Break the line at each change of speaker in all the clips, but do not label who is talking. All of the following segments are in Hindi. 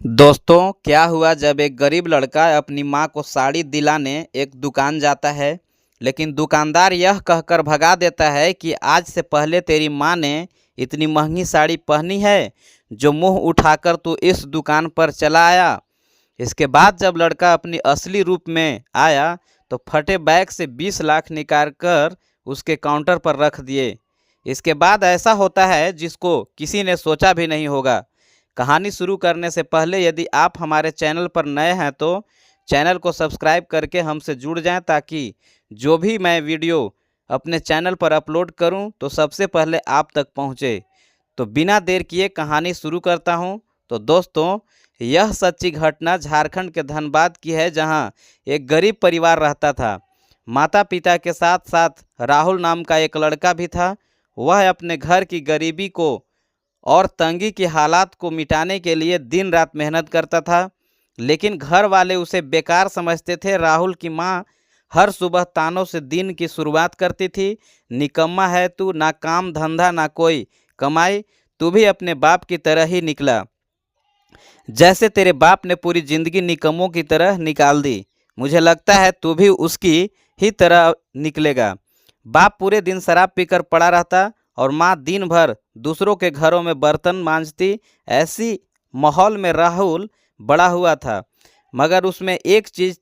दोस्तों, क्या हुआ जब एक गरीब लड़का अपनी माँ को साड़ी दिलाने एक दुकान जाता है। लेकिन दुकानदार यह कहकर भगा देता है कि आज से पहले तेरी माँ ने इतनी महंगी साड़ी पहनी है जो मुंह उठाकर तू इस दुकान पर चला आया। इसके बाद जब लड़का अपनी असली रूप में आया तो फटे बैग से 20 लाख निकाल कर उसके काउंटर पर रख दिए। इसके बाद ऐसा होता है जिसको किसी ने सोचा भी नहीं होगा। कहानी शुरू करने से पहले यदि आप हमारे चैनल पर नए हैं तो चैनल को सब्सक्राइब करके हमसे जुड़ जाएं, ताकि जो भी मैं वीडियो अपने चैनल पर अपलोड करूं तो सबसे पहले आप तक पहुंचे। तो बिना देर किए कहानी शुरू करता हूं। तो दोस्तों, यह सच्ची घटना झारखंड के धनबाद की है, जहां एक गरीब परिवार रहता था। माता पिता के साथ साथ राहुल नाम का एक लड़का भी था। वह अपने घर की गरीबी को और तंगी की हालात को मिटाने के लिए दिन रात मेहनत करता था, लेकिन घर वाले उसे बेकार समझते थे। राहुल की माँ हर सुबह तानों से दिन की शुरुआत करती थी। निकम्मा है तू, ना काम धंधा ना कोई कमाई, तू भी अपने बाप की तरह ही निकला, जैसे तेरे बाप ने पूरी जिंदगी निकम्मों की तरह निकाल दी। मुझे लगता है तू भी उसकी ही तरह निकलेगा। बाप पूरे दिन शराब पीकर पड़ा रहता और माँ दिन भर दूसरों के घरों में बर्तन मांजती। ऐसी माहौल में राहुल बड़ा हुआ था, मगर उसमें एक चीज़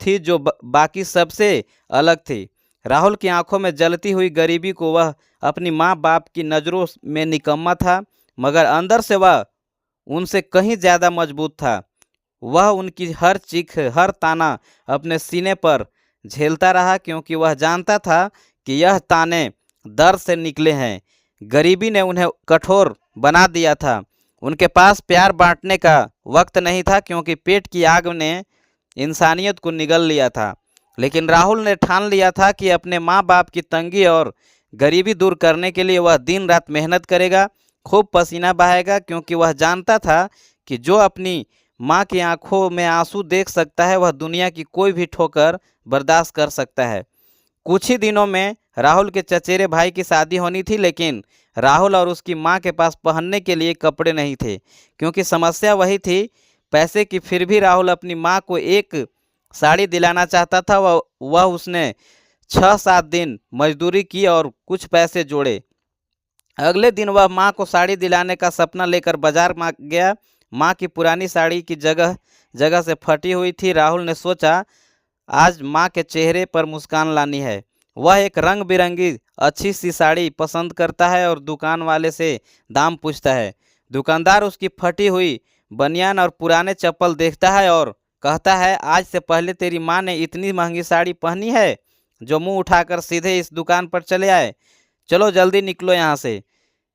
थी जो बाकी सबसे अलग थी। राहुल की आंखों में जलती हुई गरीबी को वह अपनी माँ बाप की नज़रों में निकम्मा था, मगर अंदर से वह उनसे कहीं ज़्यादा मजबूत था। वह उनकी हर चीख हर ताना अपने सीने पर झेलता रहा, क्योंकि वह जानता था कि यह ताने दर्द से निकले हैं। गरीबी ने उन्हें कठोर बना दिया था। उनके पास प्यार बांटने का वक्त नहीं था, क्योंकि पेट की आग ने इंसानियत को निगल लिया था। लेकिन राहुल ने ठान लिया था कि अपने माँ बाप की तंगी और गरीबी दूर करने के लिए वह दिन रात मेहनत करेगा, खूब पसीना बहाएगा, क्योंकि वह जानता था कि जो अपनी माँ की आंखों में आंसू देख सकता है वह दुनिया की कोई भी ठोकर बर्दाश्त कर सकता है। कुछ ही दिनों में राहुल के चचेरे भाई की शादी होनी थी, लेकिन राहुल और उसकी माँ के पास पहनने के लिए कपड़े नहीं थे। क्योंकि समस्या वही थी, पैसे की। फिर भी राहुल अपनी माँ को एक साड़ी दिलाना चाहता था। वह उसने 6-7 दिन मजदूरी की और कुछ पैसे जोड़े। अगले दिन वह माँ को साड़ी दिलाने का सपना लेकर बाजार में गया। माँ की पुरानी साड़ी की जगह जगह से फटी हुई थी। राहुल ने सोचा, आज माँ के चेहरे पर मुस्कान लानी है। वह एक रंग बिरंगी अच्छी सी साड़ी पसंद करता है और दुकान वाले से दाम पूछता है। दुकानदार उसकी फटी हुई बनियान और पुराने चप्पल देखता है और कहता है, आज से पहले तेरी माँ ने इतनी महंगी साड़ी पहनी है जो मुंह उठाकर सीधे इस दुकान पर चले आए। चलो जल्दी निकलो यहाँ से,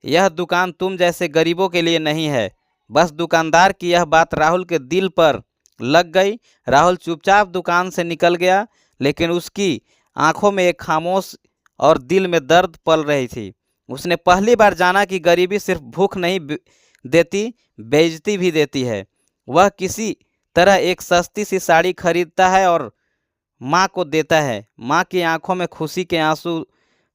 यह दुकान तुम जैसे गरीबों के लिए नहीं है। बस दुकानदार की यह बात राहुल के दिल पर लग गई। राहुल चुपचाप दुकान से निकल गया, लेकिन उसकी आंखों में एक खामोश और दिल में दर्द पल रही थी। उसने पहली बार जाना कि गरीबी सिर्फ भूख नहीं देती, बेइज्जती भी देती है। वह किसी तरह एक सस्ती सी साड़ी खरीदता है और माँ को देता है। माँ की आंखों में खुशी के आंसू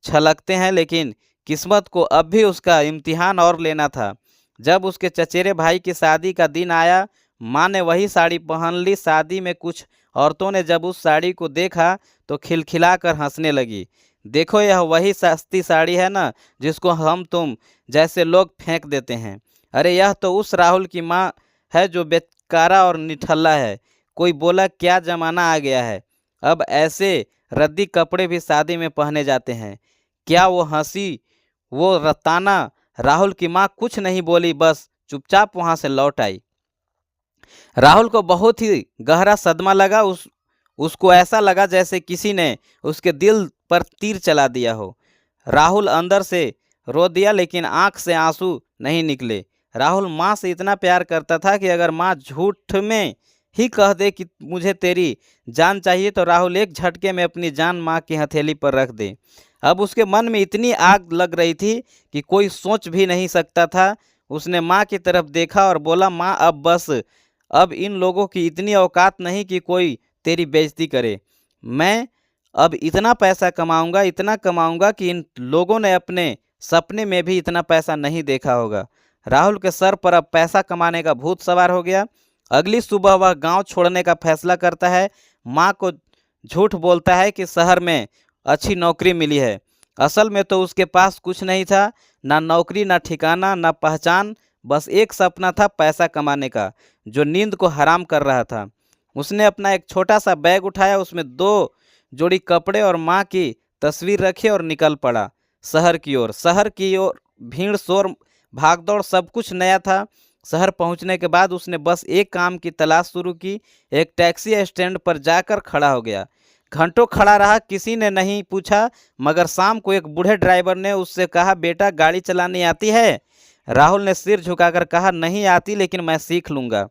छलकते हैं, लेकिन किस्मत को अब भी उसका इम्तिहान और लेना था। जब उसके चचेरे भाई की शादी का दिन आया, माँ ने वही साड़ी पहन ली। शादी में कुछ औरतों ने जब उस साड़ी को देखा तो खिलखिलाकर हंसने लगी। देखो, यह वही सस्ती साड़ी है ना जिसको हम तुम जैसे लोग फेंक देते हैं। अरे, यह तो उस राहुल की माँ है जो बेकारा और निठल्ला है। कोई बोला, क्या जमाना आ गया है, अब ऐसे रद्दी कपड़े भी शादी में पहने जाते हैं। क्या वो हंसी, वो रताना। राहुल की माँ कुछ नहीं बोली, बस चुपचाप वहां से लौट आई। राहुल को बहुत ही गहरा सदमा लगा। उसको ऐसा लगा जैसे किसी ने उसके दिल पर तीर चला दिया हो। राहुल अंदर से रो दिया, लेकिन आंख से आंसू नहीं निकले। राहुल माँ से इतना प्यार करता था कि अगर माँ झूठ में ही कह दे कि मुझे तेरी जान चाहिए, तो राहुल एक झटके में अपनी जान माँ की हथेली पर रख दे। अब उसके मन में इतनी आग लग रही थी कि कोई सोच भी नहीं सकता था। उसने माँ की तरफ देखा और बोला, माँ अब बस, अब इन लोगों की इतनी औकात नहीं कि कोई तेरी बेइज्जती करे। मैं अब इतना पैसा कमाऊंगा, इतना कमाऊंगा कि इन लोगों ने अपने सपने में भी इतना पैसा नहीं देखा होगा। राहुल के सर पर अब पैसा कमाने का भूत सवार हो गया। अगली सुबह वह गांव छोड़ने का फैसला करता है। माँ को झूठ बोलता है कि शहर में अच्छी नौकरी मिली है। असल में तो उसके पास कुछ नहीं था, ना नौकरी, ना ठिकाना, ना पहचान। बस एक सपना था पैसा कमाने का, जो नींद को हराम कर रहा था। उसने अपना एक छोटा सा बैग उठाया, उसमें 2 जोड़ी कपड़े और माँ की तस्वीर रखी और निकल पड़ा शहर की ओर। शहर की ओर भीड़, शोर, भागदौड़, सब कुछ नया था। शहर पहुंचने के बाद उसने बस एक काम की तलाश शुरू की। एक टैक्सी स्टैंड पर जाकर खड़ा हो गया। घंटों खड़ा रहा, किसी ने नहीं पूछा, मगर शाम को एक बूढ़े ड्राइवर ने उससे कहा, बेटा गाड़ी चलानी आती है? राहुल ने सिर झुकाकर कहा, नहीं आती, लेकिन मैं सीख लूँगा।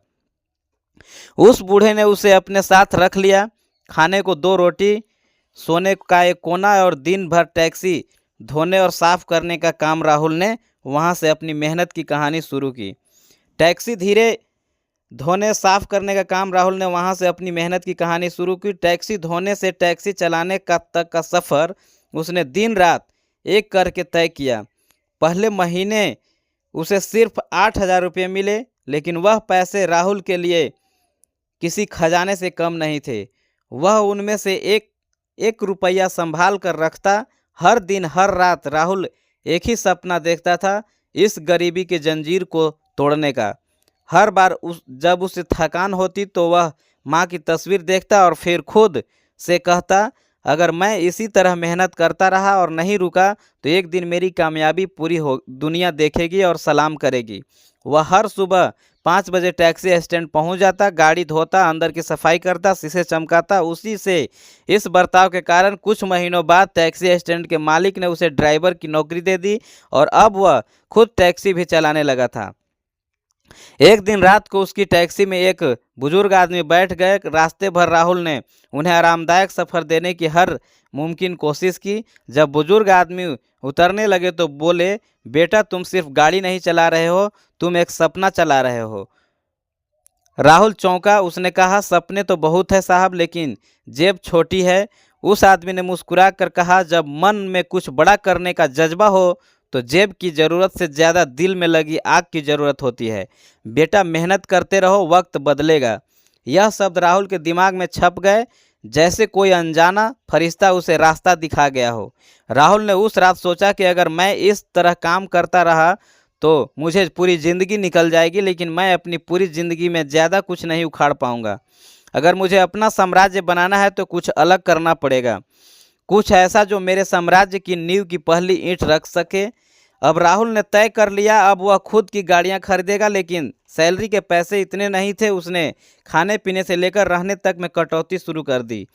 उस बूढ़े ने उसे अपने साथ रख लिया। खाने को 2 रोटी, सोने का एक कोना और दिन भर टैक्सी धोने और साफ करने का काम राहुल ने वहां से अपनी मेहनत की कहानी शुरू की। टैक्सी धीरे धोने साफ करने का काम राहुल ने वहां से अपनी मेहनत की कहानी शुरू की। टैक्सी धोने से टैक्सी चलाने का तक का सफ़र उसने दिन रात एक करके तय किया। पहले महीने उसे सिर्फ 8,000 रुपये मिले, लेकिन वह पैसे राहुल के लिए किसी खजाने से कम नहीं थे। वह उनमें से एक एक रुपया संभाल कर रखता। हर दिन हर रात राहुल एक ही सपना देखता था, इस गरीबी के जंजीर को तोड़ने का। हर बार जब उसे थकान होती तो वह माँ की तस्वीर देखता और फिर खुद से कहता, अगर मैं इसी तरह मेहनत करता रहा और नहीं रुका तो एक दिन मेरी कामयाबी पूरी हो दुनिया देखेगी और सलाम करेगी। वह हर सुबह 5 बजे टैक्सी स्टैंड पहुंच जाता, गाड़ी धोता, अंदर की सफाई करता, शीशे चमकाता। उसी से इस बर्ताव के कारण कुछ महीनों बाद टैक्सी स्टैंड के मालिक ने उसे ड्राइवर की नौकरी दे दी और अब वह खुद टैक्सी भी चलाने लगा था। एक दिन रात को उसकी टैक्सी में एक बुजुर्ग आदमी बैठ गए। रास्ते भर राहुल ने उन्हें आरामदायक सफ़र देने की हर मुमकिन कोशिश की। जब बुजुर्ग आदमी उतरने लगे तो बोले, बेटा तुम सिर्फ गाड़ी नहीं चला रहे हो, तुम एक सपना चला रहे हो। राहुल चौंका। उसने कहा, सपने तो बहुत है साहब, लेकिन जेब छोटी है। उस आदमी ने मुस्कुरा कर कहा, जब मन में कुछ बड़ा करने का जज्बा हो तो जेब की ज़रूरत से ज़्यादा दिल में लगी आग की ज़रूरत होती है। बेटा मेहनत करते रहो, वक्त बदलेगा। यह शब्द राहुल के दिमाग में छप गए, जैसे कोई अनजाना फरिश्ता उसे रास्ता दिखा गया हो। राहुल ने उस रात सोचा कि अगर मैं इस तरह काम करता रहा तो मुझे पूरी ज़िंदगी निकल जाएगी, लेकिन मैं अपनी पूरी ज़िंदगी में ज़्यादा कुछ नहीं उखाड़ पाऊंगा। अगर मुझे अपना साम्राज्य बनाना है तो कुछ अलग करना पड़ेगा, कुछ ऐसा जो मेरे साम्राज्य की नींव की पहली ईंट रख सके। अब राहुल ने तय कर लिया, अब वह खुद की गाड़ियां खरीदेगा, लेकिन सैलरी के पैसे इतने नहीं थे। उसने खाने पीने से लेकर रहने तक में कटौती शुरू कर दी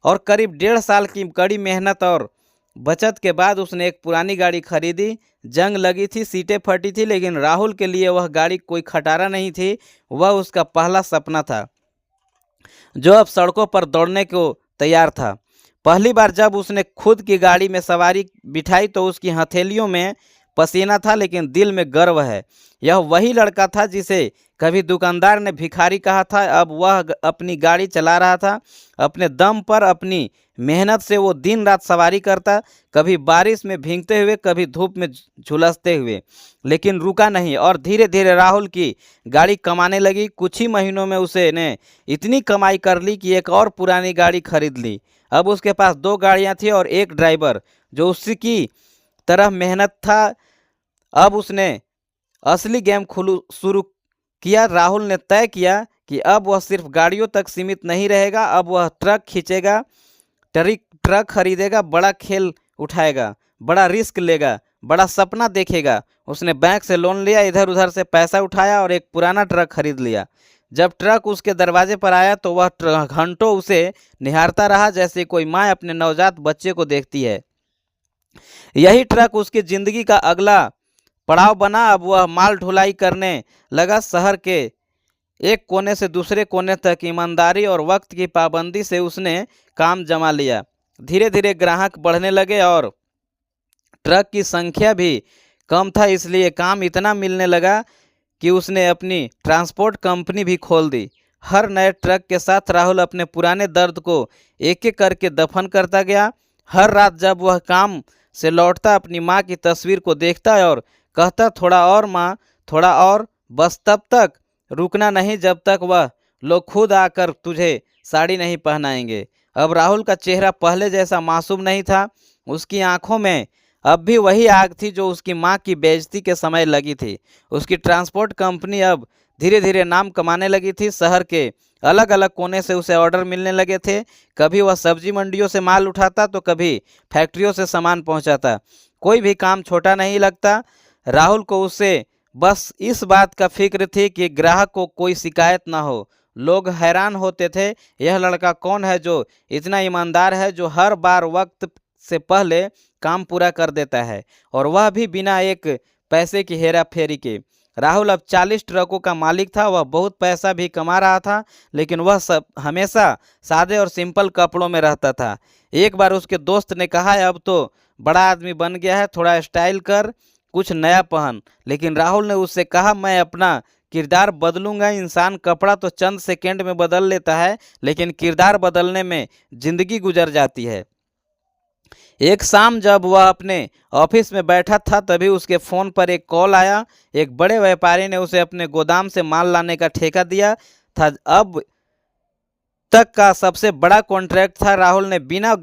और करीब 1.5 साल की कड़ी मेहनत और बचत के बाद उसने एक पुरानी गाड़ी खरीदी। जंग लगी थी, सीटें फटी थी, लेकिन राहुल के लिए वह गाड़ी कोई खटारा नहीं थी। वह उसका पहला सपना था जो अब सड़कों पर दौड़ने को तैयार था। पहली बार जब उसने खुद की गाड़ी में सवारी बिठाई तो उसकी हथेलियों में पसीना था, लेकिन दिल में गर्व है। यह वही लड़का था जिसे कभी दुकानदार ने भिखारी कहा था। अब वह अपनी गाड़ी चला रहा था, अपने दम पर, अपनी मेहनत से। वो दिन रात सवारी करता, कभी बारिश में भीगते हुए, कभी धूप में झुलसते हुए, लेकिन रुका नहीं। और धीरे धीरे राहुल की गाड़ी कमाने लगी। कुछ ही महीनों में उसने इतनी कमाई कर ली कि एक और पुरानी गाड़ी खरीद ली। अब उसके पास 2 गाड़ियां थी और एक ड्राइवर जो उसकी तरह मेहनत था। अब उसने असली गेम शुरू किया। राहुल ने तय किया कि अब वह सिर्फ गाड़ियों तक सीमित नहीं रहेगा, अब वह ट्रक खींचेगा, ट्रक खरीदेगा, बड़ा खेल उठाएगा, बड़ा रिस्क लेगा, बड़ा सपना देखेगा। उसने बैंक से लोन लिया, इधर उधर से पैसा उठाया और एक पुराना ट्रक खरीद लिया। जब ट्रक उसके दरवाजे पर आया तो वह घंटों उसे निहारता रहा, जैसे कोई माँ अपने नवजात बच्चे को देखती है। यही ट्रक उसकी जिंदगी का अगला पड़ाव बना। अब वह माल ढुलाई करने लगा। शहर के एक कोने से दूसरे कोने तक ईमानदारी और वक्त की पाबंदी से उसने काम जमा लिया। धीरे धीरे ग्राहक बढ़ने लगे और ट्रक की संख्या भी कम था, इसलिए काम इतना मिलने लगा कि उसने अपनी ट्रांसपोर्ट कंपनी भी खोल दी। हर नए ट्रक के साथ राहुल अपने पुराने दर्द को एक एक करके दफन करता गया। हर रात जब वह काम से लौटता, अपनी माँ की तस्वीर को देखता और कहता, थोड़ा और माँ, थोड़ा और, बस तब तक रुकना नहीं जब तक वह लोग खुद आकर तुझे साड़ी नहीं पहनाएंगे। अब राहुल का चेहरा पहले जैसा मासूम नहीं था। उसकी आंखों में अब भी वही आग थी जो उसकी माँ की बेइज्जती के समय लगी थी। उसकी ट्रांसपोर्ट कंपनी अब धीरे धीरे नाम कमाने लगी थी। शहर के अलग अलग कोने से उसे ऑर्डर मिलने लगे थे। कभी वह सब्जी मंडियों से माल उठाता तो कभी फैक्ट्रियों से सामान पहुंचाता। कोई भी काम छोटा नहीं लगता राहुल को। उससे बस इस बात का फिक्र थी कि ग्राहक को कोई शिकायत ना हो। लोग हैरान होते थे, यह लड़का कौन है जो इतना ईमानदार है, जो हर बार वक्त से पहले काम पूरा कर देता है, और वह भी बिना एक पैसे की हेरा फेरी के। राहुल अब 40 ट्रकों का मालिक था। वह बहुत पैसा भी कमा रहा था, लेकिन वह सब हमेशा सादे और सिंपल कपड़ों में रहता था। एक बार उसके दोस्त ने कहा, अब तो बड़ा आदमी बन गया है, थोड़ा स्टाइल कर, कुछ नया पहन। लेकिन राहुल ने उससे कहा, मैं अपना किरदार बदलूंगा। इंसान कपड़ा तो चंद सेकंड में बदल लेता है, लेकिन किरदार बदलने में जिंदगी गुजर जाती है। एक शाम जब वह अपने ऑफिस में बैठा था, तभी उसके फ़ोन पर एक कॉल आया। एक बड़े व्यापारी ने उसे अपने गोदाम से माल लाने का ठेका दिया था। अब तक का सबसे बड़ा कॉन्ट्रैक्ट था। राहुल ने बिना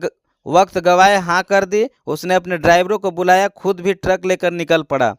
वक्त गवाए हाँ कर दी। उसने अपने ड्राइवरों को बुलाया, खुद भी ट्रक लेकर निकल पड़ा।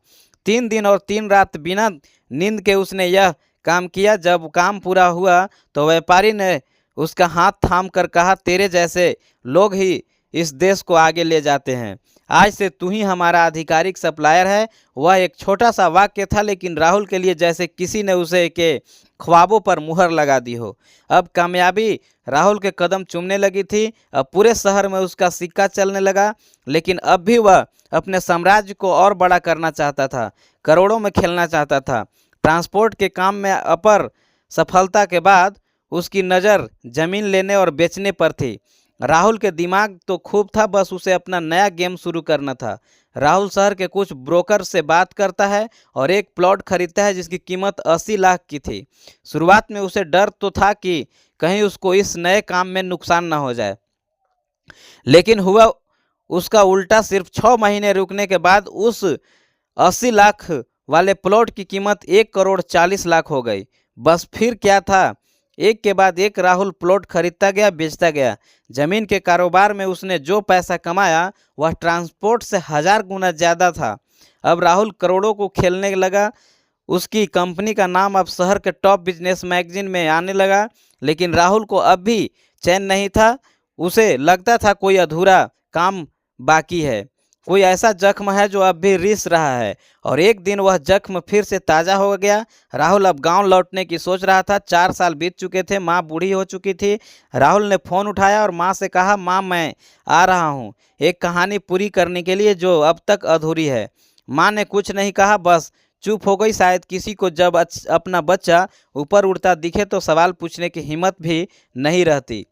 3 दिन और 3 रात बिना नींद के उसने यह काम किया। जब काम पूरा हुआ तो व्यापारी ने उसका हाथ थाम कर कहा, तेरे जैसे लोग ही इस देश को आगे ले जाते हैं। आज से तू ही हमारा आधिकारिक सप्लायर है। वह एक छोटा सा वाक्य था, लेकिन राहुल के लिए जैसे किसी ने उसे के ख्वाबों पर मुहर लगा दी हो। अब कामयाबी राहुल के कदम चूमने लगी थी। अब पूरे शहर में उसका सिक्का चलने लगा। लेकिन अब भी वह अपने साम्राज्य को और बड़ा करना चाहता था, करोड़ों में खेलना चाहता था। ट्रांसपोर्ट के काम में अपर सफलता के बाद उसकी नज़र जमीन लेने और बेचने पर थी। राहुल के दिमाग तो खूब था, बस उसे अपना नया गेम शुरू करना था। राहुल शहर के कुछ ब्रोकर से बात करता है और एक प्लॉट खरीदता है जिसकी कीमत 80 लाख की थी। शुरुआत में उसे डर तो था कि कहीं उसको इस नए काम में नुकसान ना हो जाए, लेकिन हुआ उसका उल्टा। सिर्फ 6 महीने रुकने के बाद उस 80 लाख वाले प्लॉट की कीमत 1,40,40,00,000 हो गई। बस फिर क्या था, एक के बाद एक राहुल प्लॉट खरीदता गया, बेचता गया। जमीन के कारोबार में उसने जो पैसा कमाया वह ट्रांसपोर्ट से 1000 गुना ज़्यादा था। अब राहुल करोड़ों को खेलने लगा। उसकी कंपनी का नाम अब शहर के टॉप बिजनेस मैगजीन में आने लगा। लेकिन राहुल को अब भी चैन नहीं था। उसे लगता था कोई अधूरा काम बाकी है, कोई ऐसा जख्म है जो अब भी रिस रहा है। और एक दिन वह जख्म फिर से ताज़ा हो गया। राहुल अब गांव लौटने की सोच रहा था। 4 साल बीत चुके थे, माँ बूढ़ी हो चुकी थी। राहुल ने फ़ोन उठाया और माँ से कहा, माँ मैं आ रहा हूँ एक कहानी पूरी करने के लिए जो अब तक अधूरी है। माँ ने कुछ नहीं कहा, बस चुप हो गई। शायद किसी को जब अपना बच्चा ऊपर उड़ता दिखे तो सवाल पूछने की हिम्मत भी नहीं रहती।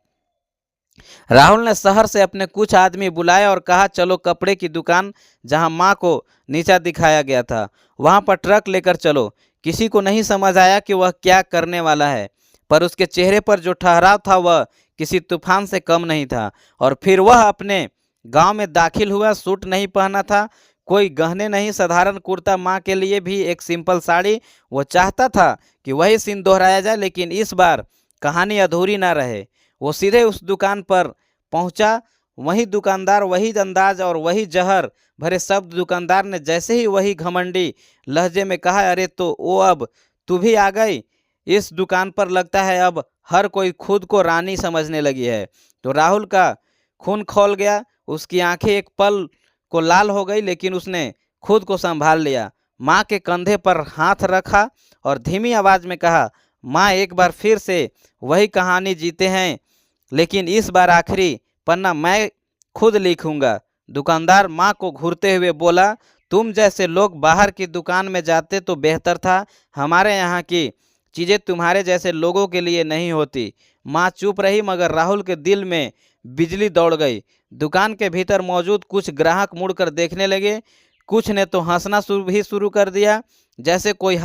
राहुल ने शहर से अपने कुछ आदमी बुलाए और कहा, चलो कपड़े की दुकान जहां माँ को नीचा दिखाया गया था वहां पर ट्रक लेकर चलो। किसी को नहीं समझ आया कि वह क्या करने वाला है, पर उसके चेहरे पर जो ठहराव था वह किसी तूफान से कम नहीं था। और फिर वह अपने गांव में दाखिल हुआ। सूट नहीं पहना था, कोई गहने नहीं, साधारण कुर्ता, माँ के लिए भी एक सिंपल साड़ी। वो चाहता था कि वही सीन दोहराया जाए, लेकिन इस बार कहानी अधूरी ना रहे। वो सीधे उस दुकान पर पहुंचा। वही दुकानदार, वही अंदाज और वही जहर भरे शब्द। दुकानदार ने जैसे ही वही घमंडी लहजे में कहा, अरे तो वो अब तू भी आ गई इस दुकान पर, लगता है अब हर कोई खुद को रानी समझने लगी है। तो राहुल का खून खौल गया। उसकी आंखें एक पल को लाल हो गई, लेकिन उसने खुद को संभाल लिया। माँ के कंधे पर हाथ रखा और धीमी आवाज में कहा, माँ एक बार फिर से वही कहानी जीते हैं, लेकिन इस बार आखिरी पन्ना मैं खुद लिखूंगा। दुकानदार माँ को घूरते हुए बोला, तुम जैसे लोग बाहर की दुकान में जाते तो बेहतर था। हमारे यहाँ की चीज़ें तुम्हारे जैसे लोगों के लिए नहीं होती। माँ चुप रही, मगर राहुल के दिल में बिजली दौड़ गई। दुकान के भीतर मौजूद कुछ ग्राहक मुड़कर देखने लगे। कुछ ने तो हंसना शुरू कर दिया, जैसे कोई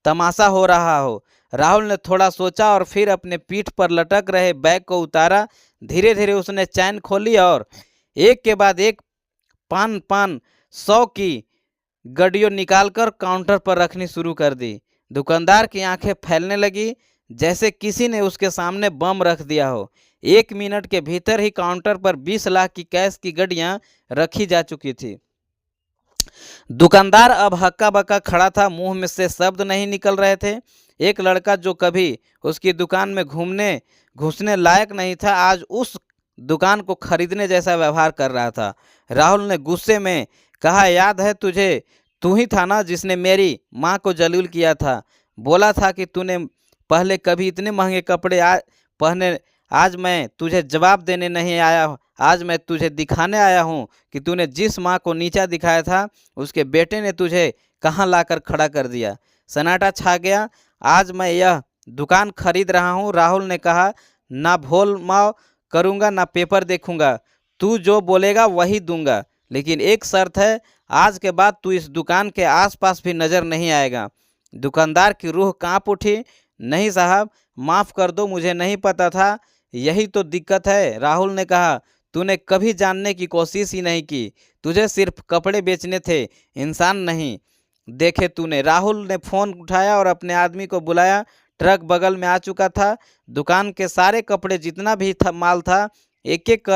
तमाशा हो रहा हो। राहुल ने थोड़ा सोचा और फिर अपने पीठ पर लटक रहे बैग को उतारा। धीरे धीरे उसने चैन खोली और एक के बाद एक पान 100 की गड्डियों निकालकर काउंटर पर रखनी शुरू कर दी। दुकानदार की आंखें फैलने लगी, जैसे किसी ने उसके सामने बम रख दिया हो। 1 मिनट के भीतर ही काउंटर पर 20 लाख की कैश की गड्डियां रखी जा चुकी थी। दुकानदार अब हक्का बक्का खड़ा था, मुंह में से शब्द नहीं निकल रहे थे। एक लड़का जो कभी उसकी दुकान में घुसने लायक नहीं था, आज उस दुकान को खरीदने जैसा व्यवहार कर रहा था। राहुल ने गुस्से में कहा, याद है तुझे? तू ही था ना जिसने मेरी माँ को जलील किया था। बोला था कि तूने पहले कभी इतने महंगे कपड़े पहने। आज मैं तुझे जवाब देने नहीं आया, आज मैं तुझे दिखाने आया हूँ कि तूने जिस माँ को नीचा दिखाया था, उसके बेटे ने तुझे कहाँ लाकर खड़ा कर दिया। सन्नाटा छा गया। आज मैं यह दुकान खरीद रहा हूँ, राहुल ने कहा। ना भोल माव करूँगा, ना पेपर देखूँगा। तू जो बोलेगा वही दूंगा, लेकिन एक शर्त है, आज के बाद तू इस दुकान के आसपास भी नज़र नहीं आएगा। दुकानदार की रूह कांप उठी। नहीं साहब, माफ़ कर दो, मुझे नहीं पता था। यही तो दिक्कत है, राहुल ने कहा। तूने कभी जानने की कोशिश ही नहीं की। तुझे सिर्फ कपड़े बेचने थे, इंसान नहीं देखे तूने। राहुल ने फ़ोन उठाया और अपने आदमी को बुलाया। ट्रक बगल में आ चुका था। दुकान के सारे कपड़े जितना भी माल था, एक एक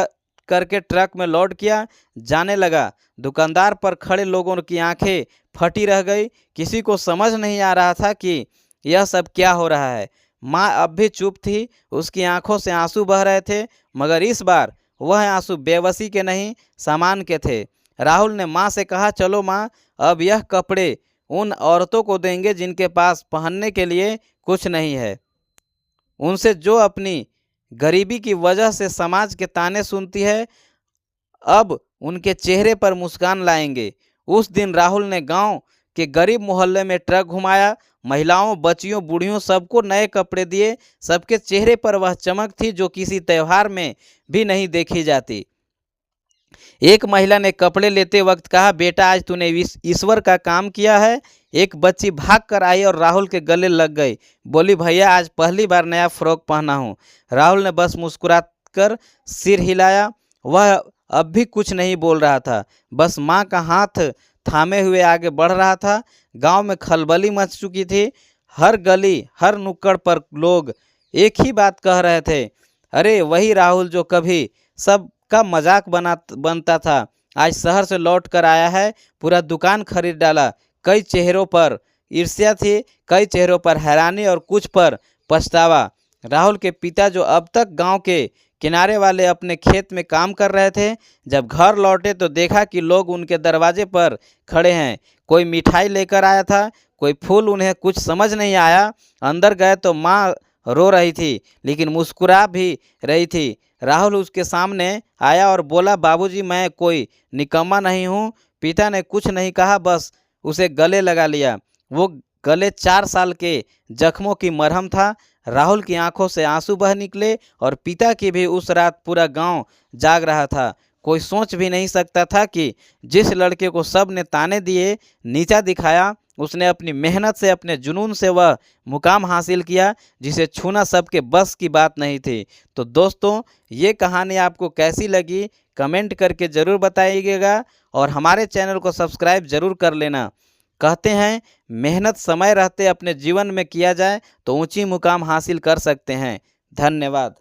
करके ट्रक में लोड किया जाने लगा। दुकानदार पर खड़े लोगों की आंखें फटी रह गई। किसी को समझ नहीं आ रहा था कि यह सब क्या हो रहा है। माँ अब भी चुप थी, उसकी आंखों से आंसू बह रहे थे, मगर इस बार वह आंसू बेबसी के नहीं, सामान के थे। राहुल ने माँ से कहा, चलो माँ, अब यह कपड़े उन औरतों को देंगे जिनके पास पहनने के लिए कुछ नहीं है, उनसे जो अपनी गरीबी की वजह से समाज के ताने सुनती है। अब उनके चेहरे पर मुस्कान लाएंगे। उस दिन राहुल ने गांव के गरीब मोहल्ले में ट्रक घुमाया। महिलाओं, बच्चियों, बूढ़ियों सबको नए कपड़े दिए। सबके चेहरे पर वह चमक थी जो किसी त्यौहार में भी नहीं देखी जाती। एक महिला ने कपड़े लेते वक्त कहा, बेटा आज तूने ईश्वर का काम किया है। एक बच्ची भाग कर आई और राहुल के गले लग गई। बोली, भैया आज पहली बार नया फ्रॉक पहना हूँ। राहुल ने बस मुस्कुराकर सिर हिलाया। वह अब भी कुछ नहीं बोल रहा था, बस माँ का हाथ थामे हुए आगे बढ़ रहा था। गांव में खलबली मच चुकी थी। हर गली, हर नुक्कड़ पर लोग एक ही बात कह रहे थे, अरे वही राहुल जो कभी सबका मजाक बनता था, आज शहर से लौट कर आया है, पूरा दुकान खरीद डाला। कई चेहरों पर ईर्ष्या थी, कई चेहरों पर हैरानी और कुछ पर पछतावा। राहुल के पिता जो अब तक गांव के किनारे वाले अपने खेत में काम कर रहे थे, जब घर लौटे तो देखा कि लोग उनके दरवाजे पर खड़े हैं। कोई मिठाई लेकर आया था, कोई फूल, उन्हें कुछ समझ नहीं आया। अंदर गए तो माँ रो रही थी, लेकिन मुस्कुरा भी रही थी। राहुल उसके सामने आया और बोला, बाबूजी मैं कोई निकम्मा नहीं हूँ। पिता ने कुछ नहीं कहा, बस उसे गले लगा लिया। वो गले 4 साल के जख्मों की मरहम था। राहुल की आंखों से आंसू बह निकले और पिता की भी। उस रात पूरा गांव जाग रहा था। कोई सोच भी नहीं सकता था कि जिस लड़के को सब ने ताने दिए, नीचा दिखाया, उसने अपनी मेहनत से, अपने जुनून से वह मुकाम हासिल किया जिसे छूना सबके बस की बात नहीं थी। तो दोस्तों, ये कहानी आपको कैसी लगी कमेंट करके ज़रूर बताइएगा और हमारे चैनल को सब्सक्राइब ज़रूर कर लेना। कहते हैं, मेहनत समय रहते अपने जीवन में किया जाए तो ऊंची मुकाम हासिल कर सकते हैं। धन्यवाद।